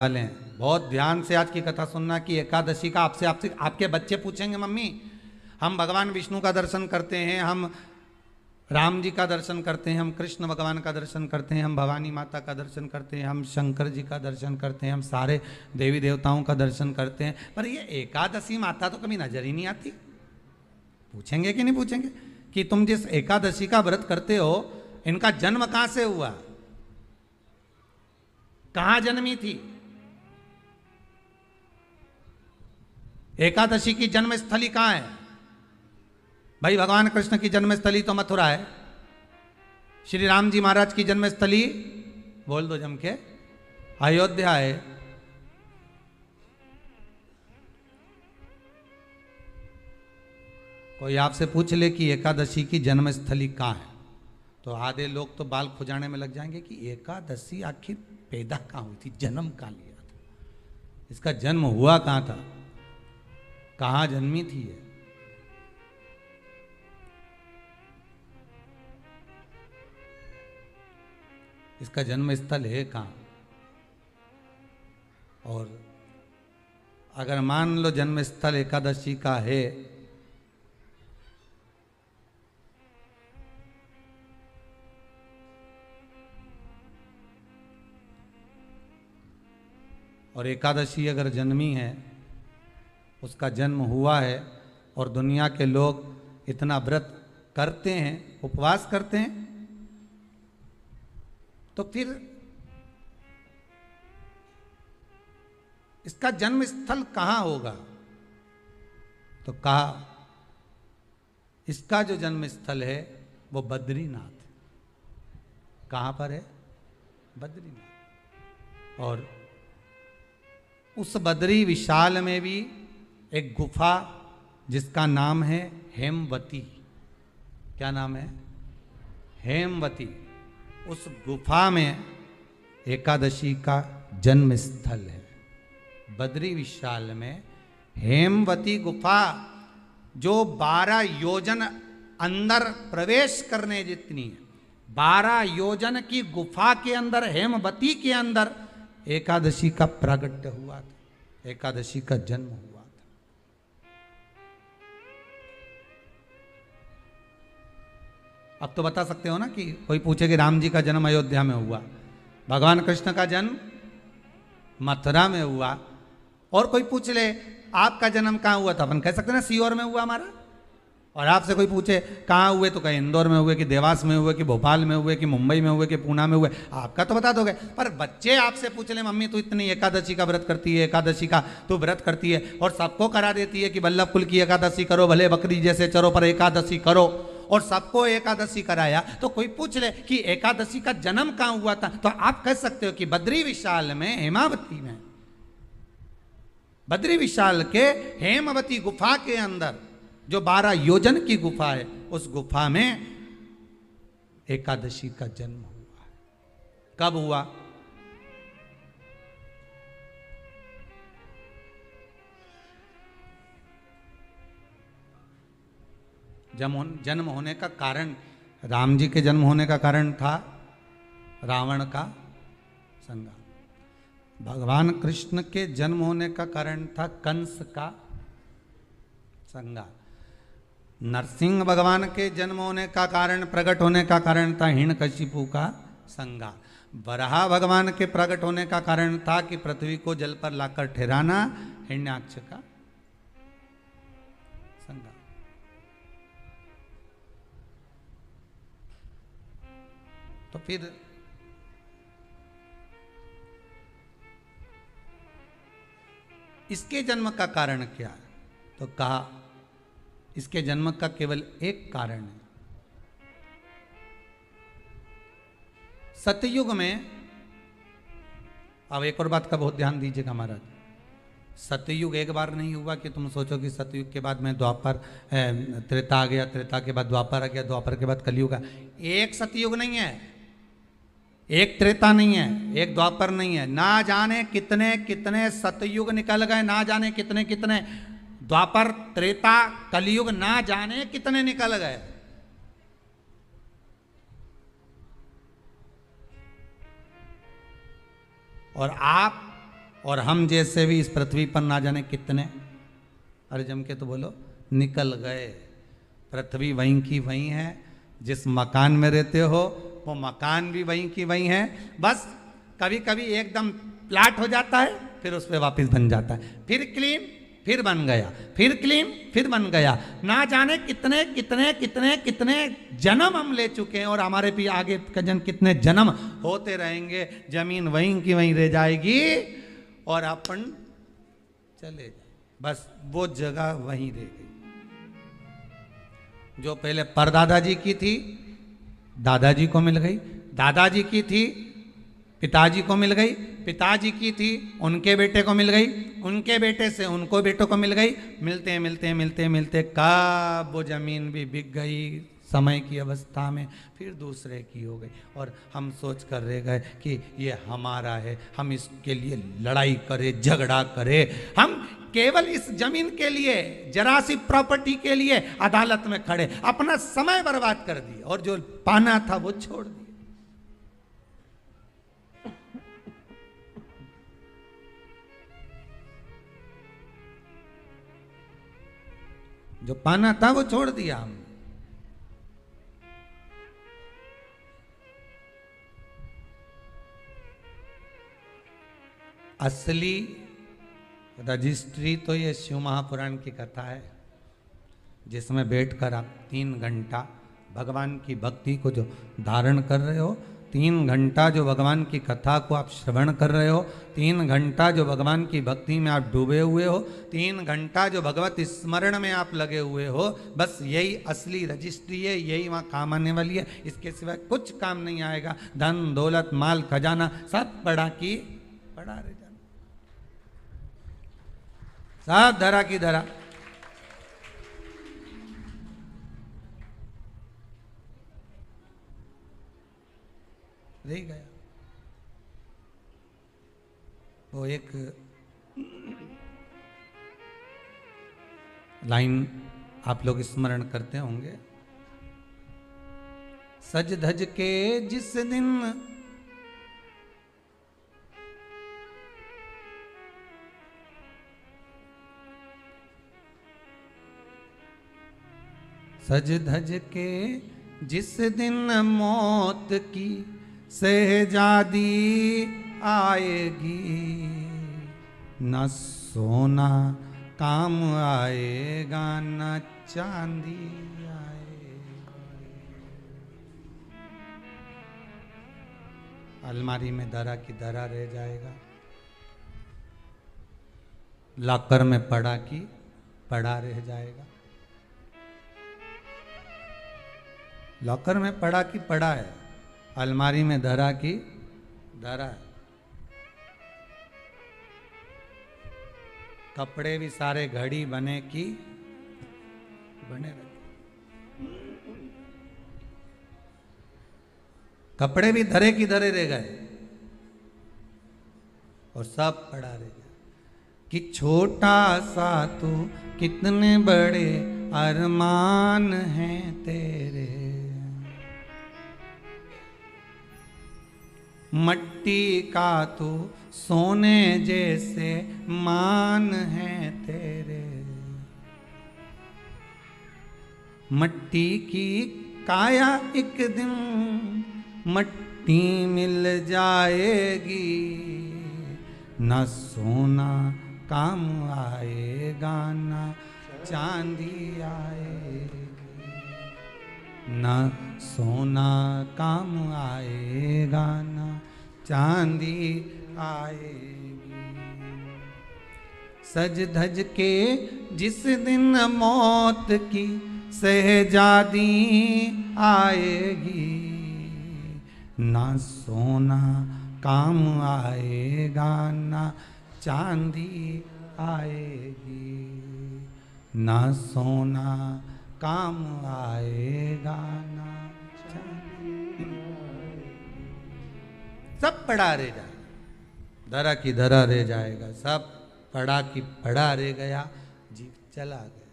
वाले हैं। बहुत ध्यान से आज की कथा सुनना कि एकादशी का आपसे आपसे आपके बच्चे पूछेंगे, मम्मी हम भगवान विष्णु का दर्शन करते हैं, हम राम जी का दर्शन करते हैं, हम कृष्ण भगवान का दर्शन करते हैं, हम भवानी माता का दर्शन करते हैं, हम शंकर जी का दर्शन करते हैं, हम सारे देवी देवताओं का दर्शन करते हैं, पर ये एकादशी माता तो कभी नजर ही नहीं आती। पूछेंगे कि नहीं पूछेंगे कि तुम जिस एकादशी का व्रत करते हो इनका जन्म कहां से हुआ, कहां जन्मी थी? एकादशी की जन्मस्थली कहां है? भाई भगवान कृष्ण की जन्मस्थली तो मथुरा है, श्री राम जी महाराज की जन्मस्थली बोल दो जम के अयोध्या है। कोई आपसे पूछ ले कि एकादशी की जन्मस्थली कहां है तो आधे लोग तो बाल खुजाने में लग जाएंगे कि एकादशी आखिर पैदा कहां हुई थी, जन्म कहां लिया था, इसका जन्म हुआ कहां था, कहां जन्मी थी ये? इसका जन्म स्थल है कहां? और अगर मान लो जन्म स्थल एकादशी का है और एकादशी अगर जन्मी है, उसका जन्म हुआ है और दुनिया के लोग इतना व्रत करते हैं, उपवास करते हैं, तो फिर इसका जन्म स्थल कहां होगा? तो कहा इसका जो जन्म स्थल है वो बद्रीनाथ। कहां पर है? बद्रीनाथ। और उस बद्री विशाल में भी एक गुफा जिसका नाम है हेमवती। क्या नाम है? हेमवती। उस गुफा में एकादशी का जन्म स्थल है। बद्री विशाल में हेमवती गुफा जो 12 योजन अंदर प्रवेश करने जितनी है, 12 योजन की गुफा के अंदर, हेमवती के अंदर एकादशी का प्रागट्य हुआ था, एकादशी का जन्म हुआ था। अब तो बता सकते हो ना कि कोई पूछे कि राम जी का जन्म अयोध्या में हुआ, भगवान कृष्ण का जन्म मथुरा में हुआ, और कोई पूछ ले आपका जन्म कहाँ हुआ था, अपन कह सकते ना सीहोर में हुआ हमारा। और आपसे कोई पूछे कहाँ हुए तो कहीं इंदौर में हुए, कि देवास में हुए, कि भोपाल में हुए, कि मुंबई में हुए, कि पूना में हुए, आपका तो बता दोगे। पर बच्चे आपसे पूछ ले मम्मी तू इतनी एकादशी का व्रत करती है, एकादशी का तू व्रत करती है और सबको करा देती है कि बल्लभ कुल की एकादशी करो, भले बकरी जैसे चरो पर एकादशी करो, और सबको एकादशी कराया, तो कोई पूछ ले कि एकादशी का जन्म कहाँ हुआ था, तो आप कह सकते हो कि बद्री विशाल में, हेमावती में, बद्री विशाल के हेमवती गुफा के अंदर जो 12 योजन की गुफा है, उस गुफा में एकादशी का जन्म हुआ। कब हुआ? जन्म होने का कारण, राम जी के जन्म होने का कारण था रावण का संहार। भगवान कृष्ण के जन्म होने का कारण था कंस का संहार। नरसिंह भगवान के जन्म होने का कारण, प्रकट होने का कारण था हिरण्यकशिपु का संहार। वराह भगवान के प्रकट होने का कारण था कि पृथ्वी को जल पर लाकर ठहराना, हिरण्याक्ष का संहार। तो फिर इसके जन्म का कारण क्या है? तो कहा इसके जन्म का केवल एक कारण है। सतयुग में, अब एक और बात का बहुत ध्यान दीजिएगा महाराज, सतयुग एक बार नहीं हुआ कि तुम सोचो कि सतयुग के बाद में द्वापर, त्रेता आ गया, त्रेता के बाद द्वापर आ गया, द्वापर के बाद कलयुग आ। एक सतयुग नहीं है, एक त्रेता नहीं है, एक द्वापर नहीं है, ना जाने कितने कितने सतयुग निकल गए, ना जाने कितने कितने द्वापर, त्रेता, कलयुग, ना जाने कितने निकल गए। और आप और हम जैसे भी इस पृथ्वी पर ना जाने कितने, अरे जम के तो बोलो, निकल गए। पृथ्वी वहीं की वहीं है, जिस मकान में रहते हो वो मकान भी वहीं की वहीं है। बस कभी कभी एकदम प्लाट हो जाता है, फिर उस पर वापस बन जाता है, फिर क्लीन, फिर बन गया, फिर क्लीन, फिर बन गया। ना जाने कितने कितने कितने कितने जन्म हम ले चुके हैं, और हमारे भी आगे का जन्म कितने जन्म होते रहेंगे। जमीन वहीं की वहीं रह जाएगी और अपन चले जाए, बस वो जगह वहीं रह गई। जो पहले परदादा जी की थी दादाजी को मिल गई, दादाजी की थी पिताजी को मिल गई, पिताजी की थी उनके बेटे को मिल गई, उनके बेटे से उनको बेटों को मिल गई। मिलते मिलते मिलते मिलते कब वो जमीन भी बिक गई समय की अवस्था में, फिर दूसरे की हो गई। और हम सोच कर रह गए कि ये हमारा है, हम इसके लिए लड़ाई करें, झगड़ा करें। हम केवल इस जमीन के लिए, जरा सी प्रॉपर्टी के लिए अदालत में खड़े, अपना समय बर्बाद कर दिए और जो पाना था वो छोड़ दिया। जो पाना था वो छोड़ दिया हमने। असली रजिस्ट्री तो ये शिव महापुराण की कथा है, जिसमें बैठकर आप 3 घंटा भगवान की भक्ति को जो धारण कर रहे हो, 3 घंटा जो भगवान की कथा को आप श्रवण कर रहे हो, 3 घंटा जो भगवान की भक्ति में आप डूबे हुए हो, 3 घंटा जो भगवत स्मरण में आप लगे हुए हो, बस यही असली रजिस्ट्री है, यही वहाँ काम आने वाली है। इसके सिवाय कुछ काम नहीं आएगा। धन दौलत माल खजाना सब पड़ा की पड़ा रह जाना, सब धरा की धरा। रह गया। वो एक लाइन आप लोग स्मरण करते होंगे, सज धज के जिस दिन सज धज के जिस दिन मौत की शहजादी आएगी, न सोना काम आएगा न चांदी आएगा। अलमारी में धरा की धरा रह जाएगा, लॉकर में पड़ा की पड़ा रह जाएगा। लॉकर में पड़ा की पड़ा है, अलमारी में धरा की धरा है। कपड़े भी सारे घड़ी बने की बने रहे, कपड़े भी धरे की धरे रह गए और सब पड़ा रह गया। कि छोटा सा तू कितने बड़े अरमान हैं तेरे, मट्टी का तू सोने जैसे मान है तेरे। मट्टी की काया एक दिन मट्टी मिल जाएगी, न सोना काम आएगा न चांदी आएगी, न सोना काम आएगा न चांदी आएगी। सज धज के जिस दिन मौत की शहजादी आएगी, ना सोना काम आएगा ना चांदी आएगी, ना सोना काम आएगा ना चांदी आएगी। सब पड़ा रह जाएगा, धरा की धरा रह जाएगा, सब पड़ा की पड़ा रह गया, जी चला गया।